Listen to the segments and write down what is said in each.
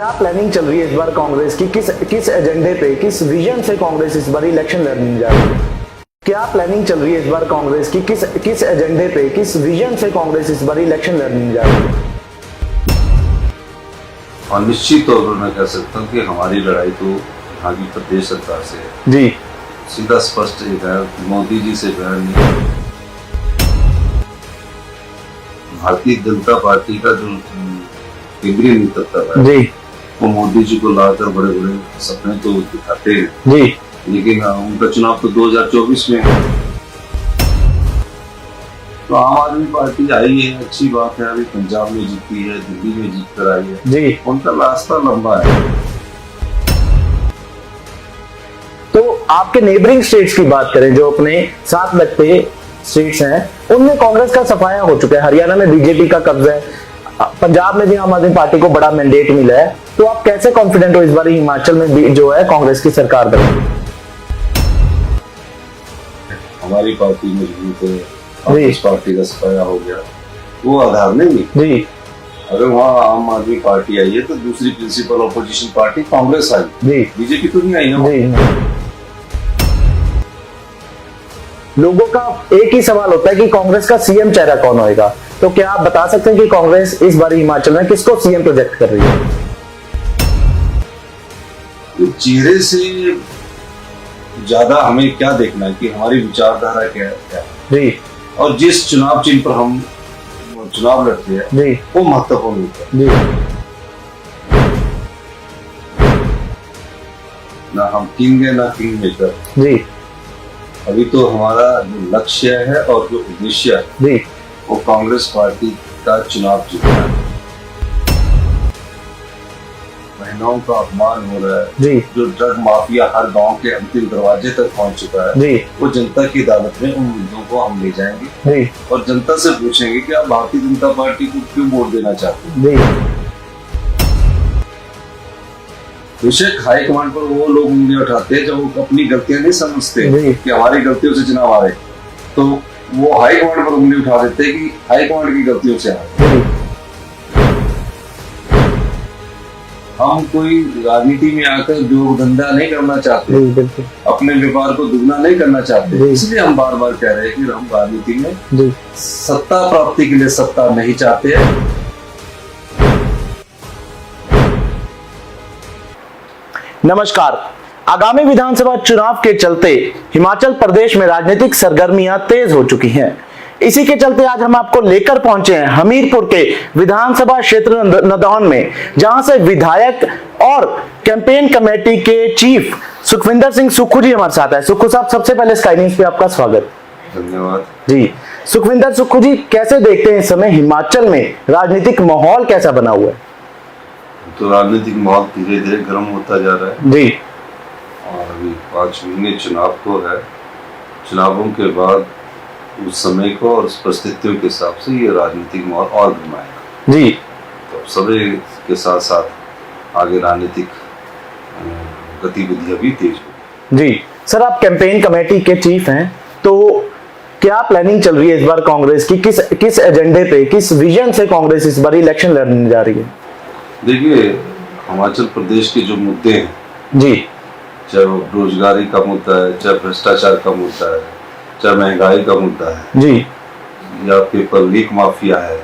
क्या प्लानिंग चल रही है इस बार कांग्रेस की? किस एजेंडे पे, किस विजन से कांग्रेस इस बार इलेक्शन लड़ने जा रही है? क्या प्लानिंग चल रही है इस बार कांग्रेस की? किस एजेंडे पे, किस विजन से कांग्रेस इस बार इलेक्शन लड़ने जा रही है? और निश्चित तौर पर मैं कह सकता हूँ कि हमारी लड़ाई तो यहाँ की प्रदेश सरकार से है। जी, सीधा स्पष्ट एक है, मोदी जी से बयान नहीं। भारतीय जनता पार्टी का जो केंद्रीय नेतृत्व है जी, वो मोदी जी को लाकर बड़े बड़े सपने तो दिखाते हैं, जी, लेकिन उनका चुनाव तो 2024 में है। तो आम आदमी पार्टी आई है, अच्छी बात है, अभी पंजाब में जीती है, दिल्ली में जीत कर आई है, जी। उनका रास्ता लंबा है। तो आपके नेबरिंग स्टेट्स की बात करें, जो अपने साथ लगते स्टेट्स हैं, उनमें कांग्रेस का सफाया हो चुका है। हरियाणा में बीजेपी का कब्जा है, पंजाब में भी आम आदमी पार्टी को बड़ा मैंडेट मिला है। तो आप कैसे कॉन्फिडेंट हो इस बार हिमाचल में भी जो है कांग्रेस की सरकार बनेगी? हमारी पार्टी मजबूत है, कांग्रेस पार्टी का सफाया हो गया, वो आधार नहीं। जी, अगर वहाँ आम आदमी पार्टी आई है तो दूसरी प्रिंसिपल ऑपोजिशन पार्टी कांग्रेस आई, जी, बीजेपी तो नहीं आई ना। जी। लोगों का एक ही सवाल होता है कि कांग्रेस का सीएम चेहरा कौन होएगा। तो क्या आप बता सकते हैं कि कांग्रेस इस बार हिमाचल में किसको सीएम प्रोजेक्ट कर रही है? तो चेहरे से ज्यादा हमें क्या देखना है कि हमारी विचारधारा क्या है, जी, और जिस चुनाव चिन्ह पर हम चुनाव लड़ते हैं जी, वो महत्वपूर्ण होता है। जी, ना हम किंग है ना किंग मेकर। जी, अभी तो हमारा जो लक्ष्य है और जो उद्देश्य है जी, वो कांग्रेस पार्टी का चुनाव जीतना है। महिलाओं का अपमान हो रहा है, जी, जो ड्रग माफिया हर गांव के अंतिम दरवाजे तक पहुंच चुका है, जी, वो जनता की अदालत में उन मुद्दों को हम ले जाएंगे जी, और जनता से पूछेंगे कि आप भारतीय जनता पार्टी को क्यों वोट देना चाहते हैं। जी, बेशक हाईकमांड पर वो लोग उंगलियां उठाते हैं जब वो अपनी गलतियां नहीं समझते जी। कि हमारी गलतियों से चुनाव आ रहे, तो वो हाईकमांड पर उंगली उठा देते हैं कि हाईकमांड की गलतियों से आ रहे। हम कोई राजनीति में आकर जो धंधा नहीं करना चाहते, जी, बिल्कुल, अपने व्यापार को दुगना नहीं करना चाहते, जी। इसलिए हम बार बार कह रहे हैं कि हम राजनीति में जी। सत्ता प्राप्ति के लिए सत्ता नहीं चाहते हैं। नमस्कार। आगामी विधानसभा चुनाव के चलते हिमाचल प्रदेश में राजनीतिक सरगर्मियां तेज हो चुकी हैं। इसी के चलते आज हम आपको लेकर पहुंचे हैं हमीरपुर के विधानसभा क्षेत्र नदौन में, जहां से विधायक और कैंपेन कमेटी के चीफ सुखविंदर सिंह सुक्खू जी हमारे साथ है। सुक्खू साहब, सबसे पहले स्काई न्यूज़ पे आपका स्वागत। धन्यवाद जी, सुखविंदर सुक्खू जी, कैसे देखते हैं इस समय हिमाचल में राजनीतिक माहौल कैसा बना हुआ है? तो राजनीतिक माहौल धीरे धीरे गर्म होता जा रहा है जी, और अभी 5 महीने चुनाव को है। चुनावों के बाद उस समय को और उस परिस्थितियों के हिसाब से ये राजनीतिक माहौल और गर्माएगा। जी, तो सभी के साथ साथ आगे राजनीतिक गतिविधियां भी तेज होगी। जी। सर, आप कैंपेन कमेटी के चीफ हैं, तो क्या प्लानिंग चल रही है इस बार कांग्रेस की? किस एजेंडे पे, किस विजन से कांग्रेस इस बार इलेक्शन लड़ने जा रही है? देखिए, हिमाचल प्रदेश के जो मुद्दे हैं, जी, चाहे वो रोजगारी का मुद्दा है, चाहे भ्रष्टाचार का मुद्दा है, चाहे महंगाई का मुद्दा है, जी, या पेपर लीक माफिया है,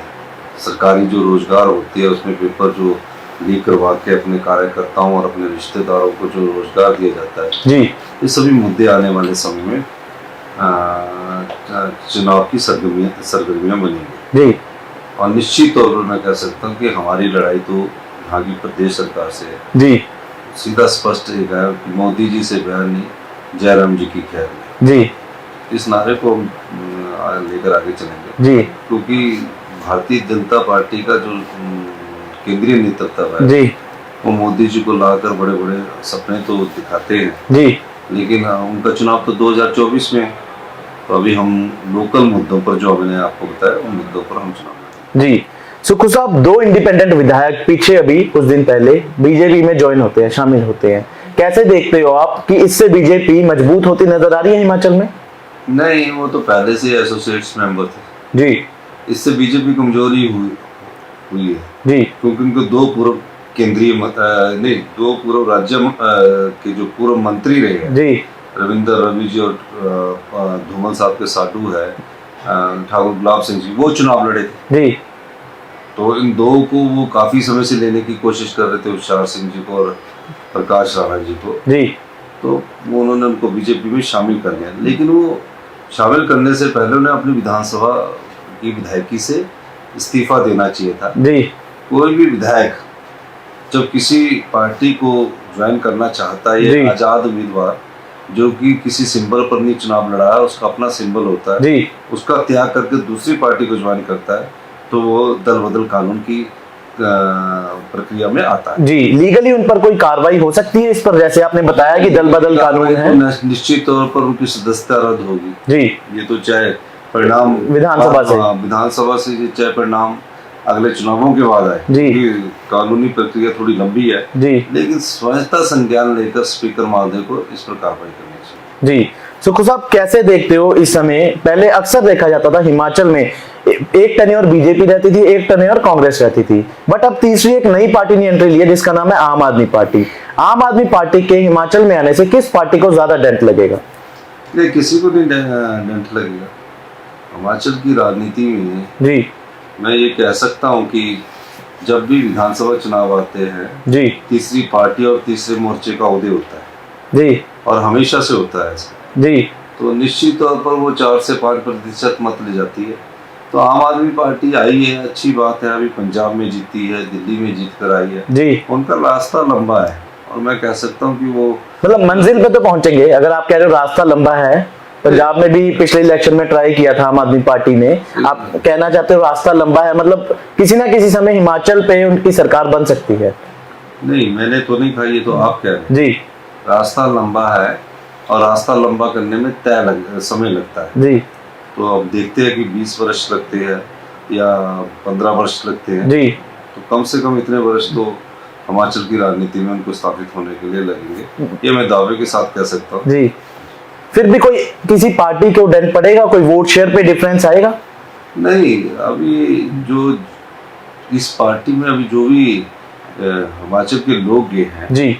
सरकारी जो रोजगार होती है उसमें पेपर जो लीक करवा के अपने कार्यकर्ताओं और अपने रिश्तेदारों को जो रोजगार दिया जाता है, जी, ये सभी मुद्दे आने वाले समय में चुनाव की सरगर्मियां बनेंगी। जी, और निश्चित तौर पर मैं कह सकता हूँ कि हमारी लड़ाई तो यहाँ की प्रदेश सरकार से है। जी, सीधा स्पष्ट एक है, मोदी जी से बयान नहीं, जयराम जी की खैर नहीं। जी, इस नारे को हम लेकर आगे चलेंगे, जी, क्योंकि भारतीय जनता पार्टी का जो केंद्रीय नेतृत्व है जी, वो मोदी जी को लाकर बड़े बड़े सपने तो दिखाते हैं, जी, लेकिन उनका चुनाव तो 2024 में है। तो अभी हम लोकल मुद्दों पर, जो मैंने आपको बताया, उन मुद्दों पर हम चुनाव लड़ेंगे। जी। सुक्खू साहब, 2 इंडिपेंडेंट विधायक पीछे अभी कुछ दिन पहले बीजेपी में ज्वाइन होते हैं, शामिल होते हैं। कैसे देखते हो आप कि इससे बीजेपी मजबूत होती नजर आ रही है हिमाचल में? नहीं, वो तो पहले से एसोसिएट्स मेंबर थे। जी, इससे बीजेपी कमजोरी हुई है, जी, क्योंकि उनको 2 पूर्व केंद्रीय नहीं, दो पूर्व राज्य के जो पूर्व मंत्री रहे हैं, जी रविंदर रवि जी और धूमल साहब के साडू है ठाकुर गुलाब सिंह जी, वो चुनाव लड़े थे। जी तो इन दो को वो काफी समय से लेने की कोशिश कर रहे थे, होशियार सिंह जी को और प्रकाश राणा जी को। जी तो वो उन्होंने उनको बीजेपी में शामिल कर लिया, लेकिन वो शामिल करने से पहले उन्हें अपनी विधानसभा की विधायकी से इस्तीफा देना चाहिए था। जी कोई भी विधायक जब किसी पार्टी को ज्वाइन करना चाहता है, जी। ये आजाद उम्मीदवार जो कि किसी सिंबल पर नहीं चुनाव लड़ा है, उसका अपना सिंबल होता है, जी उसका त्याग करके दूसरी पार्टी को ज्वाइन करता है, तो वो दल बदल कानून की प्रक्रिया में आता है। जी, लीगली उन पर कोई कार्रवाई हो सकती है इस पर, जैसे आपने बताया कि दल बदल कानून है। तो निश्चित तौर पर उनकी सदस्यता रद्द होगी। जी ये तो चाहे परिणाम विधानसभा से चाहे परिणाम अगले चुनावों के बाद आए, जी। क्योंकि कानूनी प्रक्रिया थोड़ी लंबी है, जी लेकिन स्वच्छता संज्ञान लेकर स्पीकर महोदय को इस पर कार्रवाई करनी चाहिए। जी सुखू साहब, कैसे देखते हो इस समय? पहले अक्सर देखा जाता था हिमाचल में एक टेन्योर बीजेपी रहती थी, एक टेन्योर कांग्रेस रहती थी, बट अब तीसरी एक नई पार्टी ने एंट्री ली है जिसका नाम है आम आदमी पार्टी। आम आदमी पार्टी के हिमाचल में आने से किस पार्टी को ज्यादा डेंट लगेगा? नहीं, किसी को नहीं डेंट लगेगा। हिमाचल की राजनीति में जी मैं ये कह सकता हूँ कि जब भी विधानसभा चुनाव आते हैं, जी तीसरी पार्टी और तीसरे मोर्चे का उदय होता है, जी और हमेशा से होता है ऐसा। जी तो निश्चित तौर पर वो 4 से 5% मत ले जाती है। तो आम आदमी पार्टी आई है, अच्छी बात है, अभी पंजाब में जीती है, दिल्ली में जीत कर आई है, जी। उनका रास्ता लंबा है, और मैं कह सकता हूँ कि वो मतलब मंजिल पे तो पहुंचेंगे। अगर आप कह रहे हो रास्ता लंबा है, पंजाब में भी पिछले इलेक्शन में ट्राई किया था आम आदमी पार्टी ने, आप कहना चाहते हो रास्ता लंबा है, मतलब किसी ना किसी समय हिमाचल पे उनकी सरकार बन सकती है? नहीं, मैंने तो नहीं कहा, ये तो आप कह रहे हैं। जी रास्ता लंबा है, और रास्ता लंबा करने में समय लगता है। जी तो अब देखते हैं कि 20 वर्ष लगते हैं या 15 वर्ष लगते हैं। जी तो कम से कम इतने वर्ष तो हिमाचल की राजनीति में उनको स्थापित होने के लिए लगेंगे, ये मैं दावे के साथ कह सकता हूँ। जी। फिर भी कोई किसी पार्टी को डेंट पड़ेगा? कोई वोट शेयर पे डिफरेंस आएगा? नहीं, अभी जो इस पार्टी में अभी जो भी हिमाचल के लोग गए हैं, जी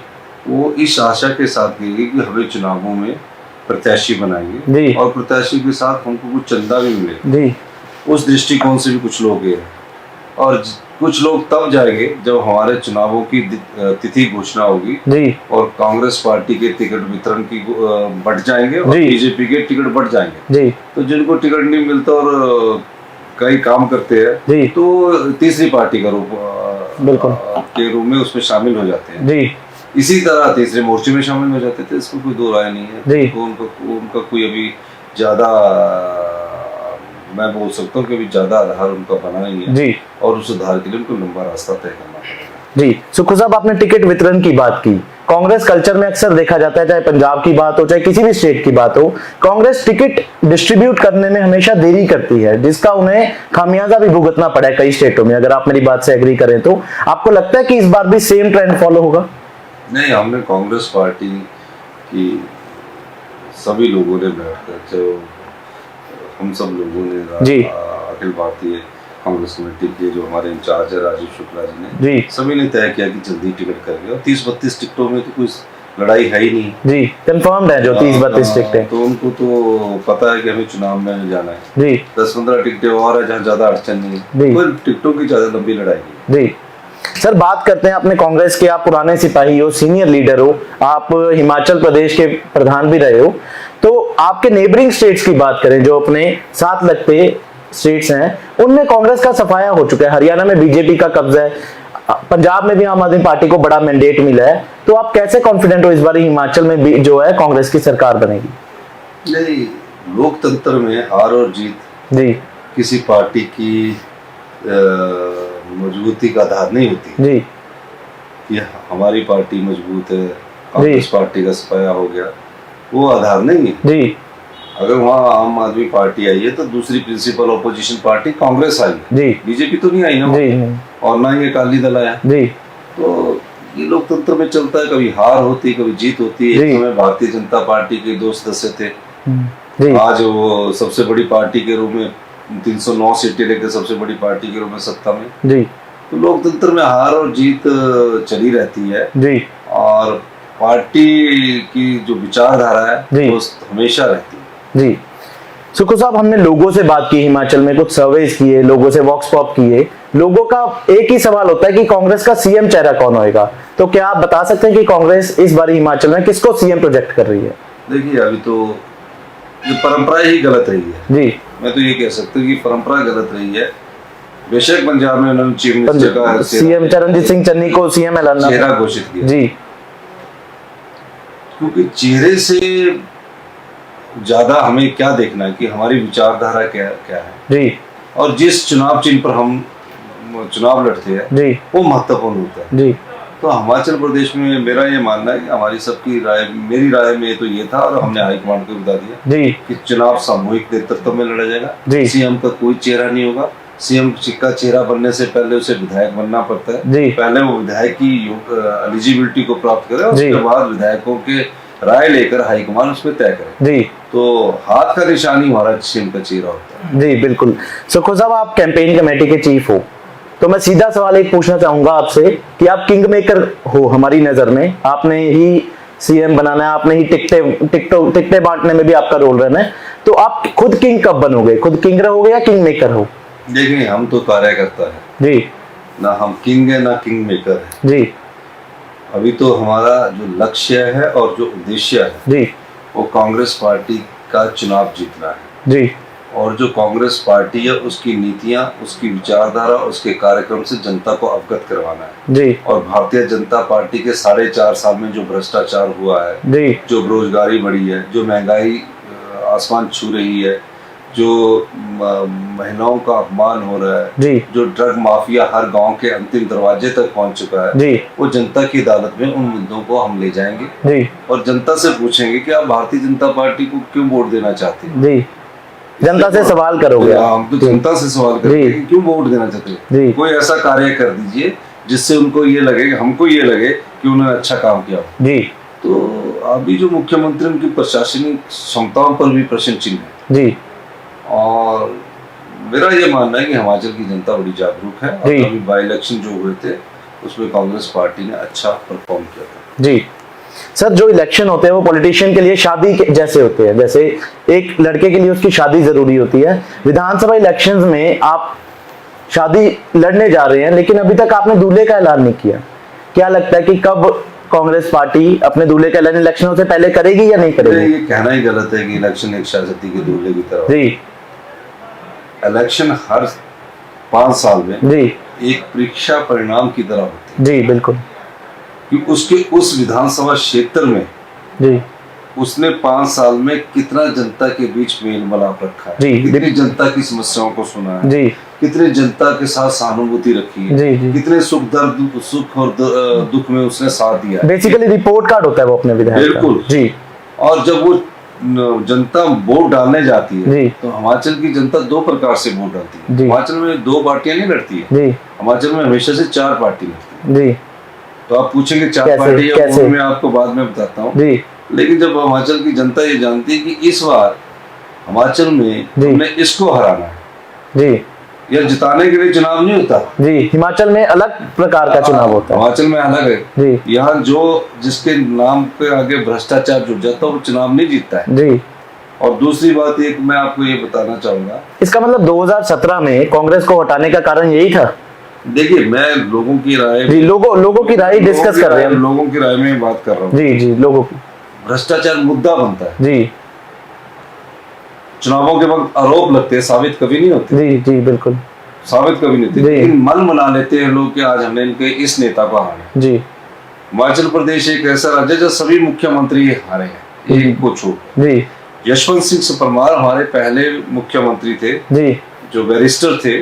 वो इस आशा के साथ गए कि हमें चुनावों में प्रत्याशी जी। बनाएंगे, और प्रत्याशी के साथ हमको कुछ चंदा भी मिलेगा। जी उस दृष्टिकोण से भी कुछ लोग गए हैं, और कुछ लोग तब जाएंगे जब हमारे चुनावों की तिथि घोषणा होगी, जी और कांग्रेस पार्टी के टिकट वितरण की बढ़ जाएंगे, और जी। बीजेपी के टिकट बढ़ जाएंगे। जी तो जिनको टिकट नहीं मिलता और कई काम करते हैं, जी। तो तीसरी पार्टी का रूप बिल्कुल के रूप में उसमें शामिल हो जाते हैं। जी इसी तरह तीसरे मोर्चे में शामिल हो जाते थे, इसमें कोई दो राय नहीं है। जी। तो उनका कोई अभी ज्यादा, मैं बोल सकता हूँ कि अभी ज्यादा आधार उनका बना नहीं है, जी और उस आधार के लिए उनको लंबा रास्ता तय करना पड़ेगा। जी। सुखू साहब, आपने टिकट वितरण की बात की। कांग्रेस कल्चर में अक्सर देखा जाता है, चाहे पंजाब की बात हो चाहे किसी भी स्टेट की बात हो, कांग्रेस टिकट डिस्ट्रीब्यूट करने में हमेशा देरी करती है, जिसका उन्हें खामियाजा भी भुगतना पड़ा है कई स्टेटों में। अगर आप मेरी बात से एग्री करें तो आपको लगता है कि इस बार भी सेम ट्रेंड फॉलो होगा? नहीं, हमने कांग्रेस पार्टी की सभी लोगों ने बैठकर, जो हम सब लोगों ने जी। अखिल भारतीय कांग्रेस कमेटी के जो हमारे इंचार्ज है राजीव शुक्ला जी ने, जी सभी ने तय किया कि जल्दी टिकट करेंगे, और 30-32 टिकटों में तो कोई लड़ाई है ही नहीं। जी, कंफर्म्ड है जो 30-32 टिकट है। तो उनको तो पता है कि हमें चुनाव में जाना है। जी 10-15 टिकटें और है जहाँ ज्यादा अड़चन नहीं जी। है, कोई टिकटों की ज्यादा लंबी लड़ाई नहीं। जी सर, बात करते हैं अपने कांग्रेस के। आप पुराने सिपाही हो, सीनियर लीडर हो, आप हिमाचल प्रदेश के प्रधान भी रहे हो, तो आपके नेबरिंग स्टेट्स की बात करें, जो अपने साथ लगते स्टेट्स हैं, उनमें कांग्रेस का सफाया हो चुका है। हरियाणा में बीजेपी का कब्जा है, पंजाब में भी आम आदमी पार्टी को बड़ा मैंडेट मिला है। तो आप कैसे कॉन्फिडेंट हो इस बार हिमाचल में भी जो है कांग्रेस की सरकार बनेगी? नहीं, लोकतंत्र में हार और जीत जी किसी पार्टी की मजबूती का आधार नहीं होती। जी कि हमारी पार्टी मजबूत है, कांग्रेस पार्टी का सफाया हो गया, वो आधार नहीं है। जी अगर वहाँ आम आदमी पार्टी आई है तो दूसरी प्रिंसिपल ऑपोजिशन पार्टी कांग्रेस आई है, जी बीजेपी तो नहीं आई ना, जी और ना ही अकाली दल आया। जी तो ये लोकतंत्र में चलता है, कभी हार होती है, कभी जीत होती है। एक समय भारतीय जनता पार्टी के 2 सदस्य थे, जी आज वो सबसे बड़ी पार्टी के रूप में 309 सीटें लेकर सबसे बड़ी पार्टी के रूप में सत्ता में। जी तो लोकतंत्र में हार और जीत चली रहती है जी और पार्टी की जो विचारधारा जी। है वो हमेशा रहती है। जी सुखू साहब, हमने लोगों से बात की, हिमाचल में कुछ सर्वेस किए, लोगों से वॉक्स पॉप किए। लोगों का एक ही सवाल होता है कि कांग्रेस का सीएम चेहरा कौन होएगा। तो क्या आप बता सकते हैं कि कांग्रेस इस बार हिमाचल में किसको सीएम प्रोजेक्ट कर रही है? देखिए, अभी तो ये परंपरा ही गलत रही है। जी, मैं तो ये कह सकता हूँ कि परंपरा गलत रही है। बेशक पंजाब में उन्होंने चीफ मिनिस्टर का सीएम चरणजीत सिंह चन्नी को सीएम ऐलाना चेहरा घोषित किया जी, क्योंकि चेहरे से ज्यादा हमें क्या देखना है कि हमारी विचारधारा क्या क्या है जी और जिस चुनाव चिन्ह पर हम चुनाव लड़ते हैं जी वो महत्वपूर्ण होता है। जी तो हिमाचल प्रदेश में मेरा ये मानना है कि हमारी सबकी राय, मेरी राय में तो ये था और हमने हाईकमांड को बता दिया जी कि चुनाव सामूहिक नेतृत्व में लड़ा जी। जाएगा। सीएम का कोई चेहरा नहीं होगा। सीएम का चेहरा बनने से पहले उसे विधायक बनना पड़ता है। जी। पहले वो विधायक की एलिजिबिलिटी को प्राप्त करे और जी। उसके बाद विधायकों के राय लेकर हाईकमान उसमें तय करे। जी तो हाथ का निशान ही हमारा सीएम का चेहरा होता है। जी बिल्कुल। सुखो साहब, आप कैंपेन कमेटी के चीफ हो, तो मैं सीधा सवाल एक पूछना चाहूंगा आपसे कि आप किंग मेकर हो हमारी नजर में। आपने ही सीएम बनाना है, आपने ही टिकटें बांटने में भी आपका रोल रहना है। तो आप खुद किंग कब बनोगे? खुद किंग रहोगे या किंग मेकर हो? देखिए, हम तो कार्यकर्ता है जी, ना, हम किंग है ना किंग मेकर है। जी अभी तो हमारा जो लक्ष्य है और जो उद्देश्य है जी वो कांग्रेस पार्टी का चुनाव जीतना है। जी और जो कांग्रेस पार्टी है उसकी नीतियां, उसकी विचारधारा, उसके कार्यक्रम से जनता को अवगत करवाना है। जी और भारतीय जनता पार्टी के 4.5 साल में जो भ्रष्टाचार हुआ है, जी जो बेरोजगारी बढ़ी है, जो महंगाई आसमान छू रही है, जो महिलाओं का अपमान हो रहा है, जी जो ड्रग माफिया हर गांव के अंतिम दरवाजे तक पहुंच चुका है, जी वो जनता की अदालत में उन मुद्दों को हम ले जाएंगे जी और जनता से पूछेंगे कि आप भारतीय जनता पार्टी को क्यों वोट देना चाहते हैं। जी जनता से सवाल करोगे आप? हम तो जनता से सवाल करेंगे कि क्यों वोट देना चाहते जी। हैं। कोई ऐसा कार्य कर दीजिए जिससे उनको ये लगे, हमको ये लगे कि उन्होंने अच्छा काम किया। जी तो अभी जो मुख्यमंत्री उनकी प्रशासनिक क्षमताओं पर भी प्रश्न चिन्ह है। जी और मेरा ये मानना है कि हिमाचल की जनता बड़ी जागरूक है और जी। अभी बाई इलेक्शन जो हुए थे उसमें कांग्रेस पार्टी ने अच्छा परफॉर्म किया था। जी सर, जो इलेक्शन होते हैं वो पॉलिटिशियन के लिए शादी के जैसे होते हैं। जैसे एक लड़के के लिए उसकी शादी जरूरी होती है। विधानसभा इलेक्शंस में आप शादी लड़ने जा रहे हैं, लेकिन अभी तक आपने दूल्हे का ऐलान नहीं किया। क्या लगता है कि कब कांग्रेस पार्टी अपने दूल्हे का ऐलान इलेक्शनों से पहले करेगी या नहीं करेगी? ये कहना ही गलत है कि इलेक्शन एक शादी के दूल्हे की तरह। जी इलेक्शन हर 5 साल में जी एक परीक्षा परिणाम की तरह होती है जी बिल्कुल कि उसके उस विधानसभा क्षेत्र में जी उसने 5 साल में कितना जनता के बीच मेल मिलाप रखा है, जी। कितनी जनता की समस्याओं को सुना है, जी कितने जनता के साथ सहानुभूति रखी है, जी जी। कितने सुख और दुख में उसने साथ दिया है। बेसिकली रिपोर्ट कार्ड होता है वो अपने विधायक का। बिल्कुल। जी और जब वो जनता वोट डालने जाती जी। है तो हिमाचल की जनता 2 प्रकार से वोट डालती है। जी। हिमाचल में 2 पार्टियां नहीं लड़ती है, जी हिमाचल में हमेशा से 4 पार्टी लड़ती है। जी तो आप पूछेंगे 4 कैसे? पार्टी है, कैसे? वो मैं आपको बाद में बताता हूँ। जी लेकिन जब हिमाचल की जनता ये जानती है कि इस बार हिमाचल में जी। हमने इसको हराना है, जी या जिताने के लिए चुनाव नहीं होता। जी हिमाचल में अलग प्रकार का चुनाव होता है। हिमाचल में अलग है। जी यहाँ जो जिसके नाम पे आगे भ्रष्टाचार जुड़ जाता है वो चुनाव नहीं जीतता है। जी। और दूसरी बात एक मैं आपको ये बताना चाहूंगा, इसका मतलब 2017 में कांग्रेस को हटाने का कारण यही था? देखिए मैं लोगों की राय जी, लोगों की राय डिस्कस कर रहे हैं। लोगों की राय में बात कर रहा हूँ। जी जी लोगों की। भ्रष्टाचार मुद्दा बनता है, जी चुनावों के वक्त आरोप लगते हैं, साबित कभी नहीं होते। जी जी बिल्कुल। साबित कभी नहीं होते, जी। लेकिन मन मना लेते हैं लोग कि आज हमने इनके इस नेता को हारा। जी हिमाचल प्रदेश एक ऐसा राज्य है जो सभी मुख्यमंत्री हारे हैं, एक को छोड़। जी यशवंत सिंह परमार हमारे पहले मुख्यमंत्री थे, जी जो बैरिस्टर थे,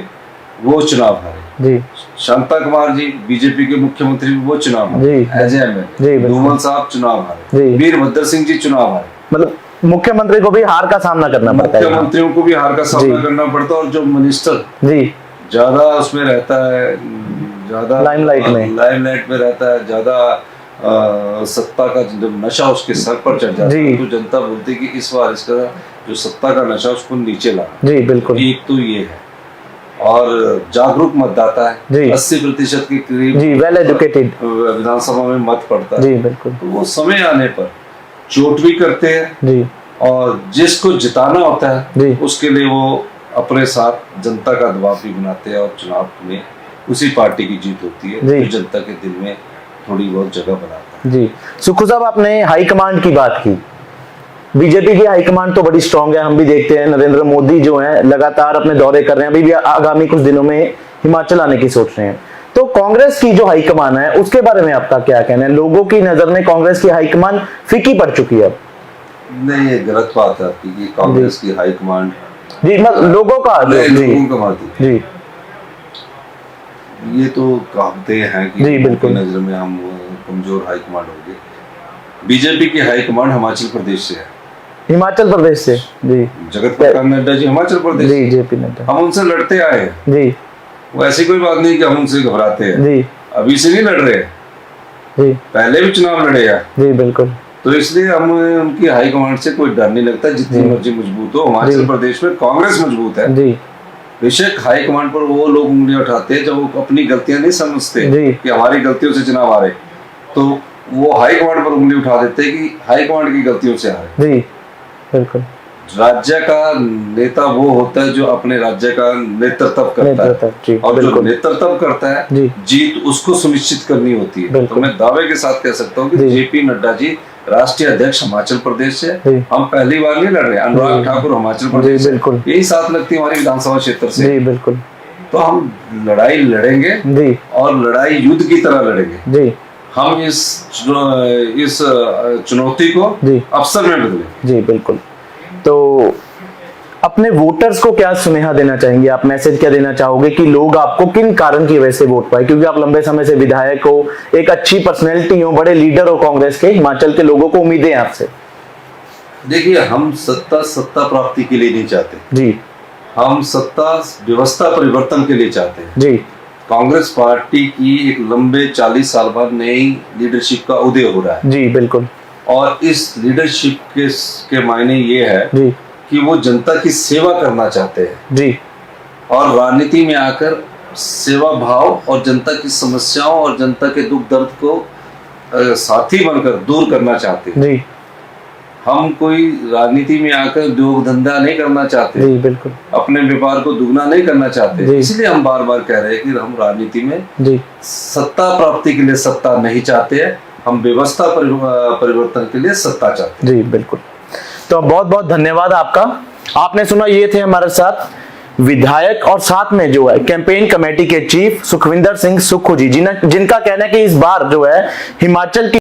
वो चुनाव हारे। जी शांता कुमार जी बीजेपी के मुख्यमंत्री, वो चुनाव जी। हारे। अजय जी, एमएलए, बिल्कुल। धूमल साहब चुनाव हारे, जी। वीरभद्र सिंह जी चुनाव हारे। मतलब मुख्यमंत्री को भी हार का सामना करना पड़ता है। मुख्यमंत्रियों को भी हार का सामना जी। करना पड़ता है। और जो मिनिस्टर जी ज्यादा उसमें रहता है, ज्यादा लाइमलाइट में रहता है, ज्यादा सत्ता का जब नशा उसके सर पर चढ़ जाता जी। है तो जनता बोलती है कि इस बार इसका जो सत्ता का नशा उसको नीचे ला। जी बिल्कुल। एक तो ये है। और जागरूक मतदाता जी। है, 80% के करीब जी, वेल एजुकेटेड विधानसभा में मत पड़ता है। जी बिल्कुल तो वो समय आने पर चोट भी करते हैं जी और जिसको जिताना होता जी। है उसके लिए वो अपने साथ जनता का दबाव भी बनाते हैं और चुनाव में उसी पार्टी की जीत होती है जी। जो जनता के दिल में थोड़ी बहुत जगह बनाता है। जी। सुक्खू साहब, आपने हाईकमांड की बात की। बीजेपी की हाईकमांड तो बड़ी स्ट्रांग है, हम भी देखते हैं नरेंद्र मोदी जो हैं लगातार अपने दौरे कर रहे हैं, अभी भी आगामी कुछ दिनों में हिमाचल आने की सोच रहे हैं। तो कांग्रेस की जो हाईकमान है उसके बारे में आपका क्या कहना है? लोगों की नजर में कांग्रेस की हाईकमान फीकी पड़ चुकी है अब। नहीं, ये गलत बात है आपकी कि कांग्रेस की हाईकमांड जी, मतलब लोगों का लोगों का मानती जी ये तो कहावतें हैं कि जी, लोगों बिल्कुल। की नजर में हम कमजोर हाईकमांड होंगे। बीजेपी की हाईकमांड हिमाचल प्रदेश से है, हिमाचल प्रदेश से जी जगत प्रकाश नड्डा जी हिमाचल प्रदेश जी जेपी नड्डा हम उनसे लड़ते आए हैं। जी वो ऐसी कोई बात नहीं कि हम उनसे घबराते हैं, जी अभी से नहीं लड़ रहे हैं, जी पहले भी चुनाव लड़े हैं। जी बिल्कुल तो इसलिए हम उनकी हाईकमांड से कोई डर नहीं लगता, जितनी जी। मर्जी मजबूत हो। हिमाचल प्रदेश में कांग्रेस मजबूत है, जी बेशक हाईकमांड पर वो लोग उंगलियां उठाते हैं जब वो अपनी गलतियां नहीं समझते जी। कि हमारी गलतियों से चुनाव आ रहे, तो वो हाईकमांड पर उंगली उठा देते हैं कि हाईकमांड की गलतियों से आ रहे। जी बिल्कुल राज्य का नेता वो होता है जो अपने राज्य का नेतृत्व करता नेतृत्व, जी, है और जो बिल्कुल। नेतृत्व करता है जी। जीत उसको सुनिश्चित करनी होती है। बिल्कुल। तो मैं दावे के साथ कह सकता हूँ कि जी। जेपी नड्डा जी राष्ट्रीय अध्यक्ष हिमाचल प्रदेश से, जी। हम पहली बार नहीं लड़ रहे। अनुराग जी। ठाकुर हिमाचल जी, प्रदेश से, बिल्कुल। यही साथ लगती है हमारी विधानसभा क्षेत्र से। जी बिल्कुल तो हम लड़ाई लड़ेंगे जी और लड़ाई युद्ध की तरह लड़ेंगे। जी हम इस चुनौती को जी। अवसर में बदलें। जी बिल्कुल। तो अपने वोटर्स को क्या सुनेहा देना चाहेंगे आप? मैसेज क्या देना चाहोगे कि लोग आपको किन कारण की वजह से वोट पाए? क्योंकि आप लंबे समय से विधायक हो, एक अच्छी पर्सनैलिटी हो, बड़े लीडर हो कांग्रेस के, हिमाचल के लोगों को उम्मीदें हैं आपसे। देखिए, हम सत्ता प्राप्ति के लिए नहीं चाहते, जी हम सत्ता व्यवस्था परिवर्तन के लिए चाहते हैं। जी कांग्रेस पार्टी की एक लंबे 40 साल बाद नई लीडरशिप का उदय हो रहा है जी बिल्कुल और इस लीडरशिप के मायने ये है जी कि वो जनता की सेवा करना चाहते हैं जी और राजनीति में आकर सेवा भाव और जनता की समस्याओं और जनता के दुख दर्द को साथी बनकर दूर करना चाहते हैं। जी हम कोई राजनीति में आकर उद्योग धंधा नहीं करना चाहते, जी बिल्कुल अपने व्यापार को दुगना नहीं करना चाहते। जी। इसलिए हम बार बार कह रहे हैं कि हम राजनीति में जी सत्ता प्राप्ति के लिए सत्ता नहीं चाहते हैं, हम व्यवस्था परिवर्तन के लिए सत्ता चाहते हैं। जी बिल्कुल। तो बहुत बहुत धन्यवाद आपका। आपने सुना, ये थे हमारे साथ विधायक और साथ में जो है कैंपेन कमेटी के चीफ सुखविंदर सिंह सुक्खू जी, जिनका कहना है कि इस बार जो है हिमाचल की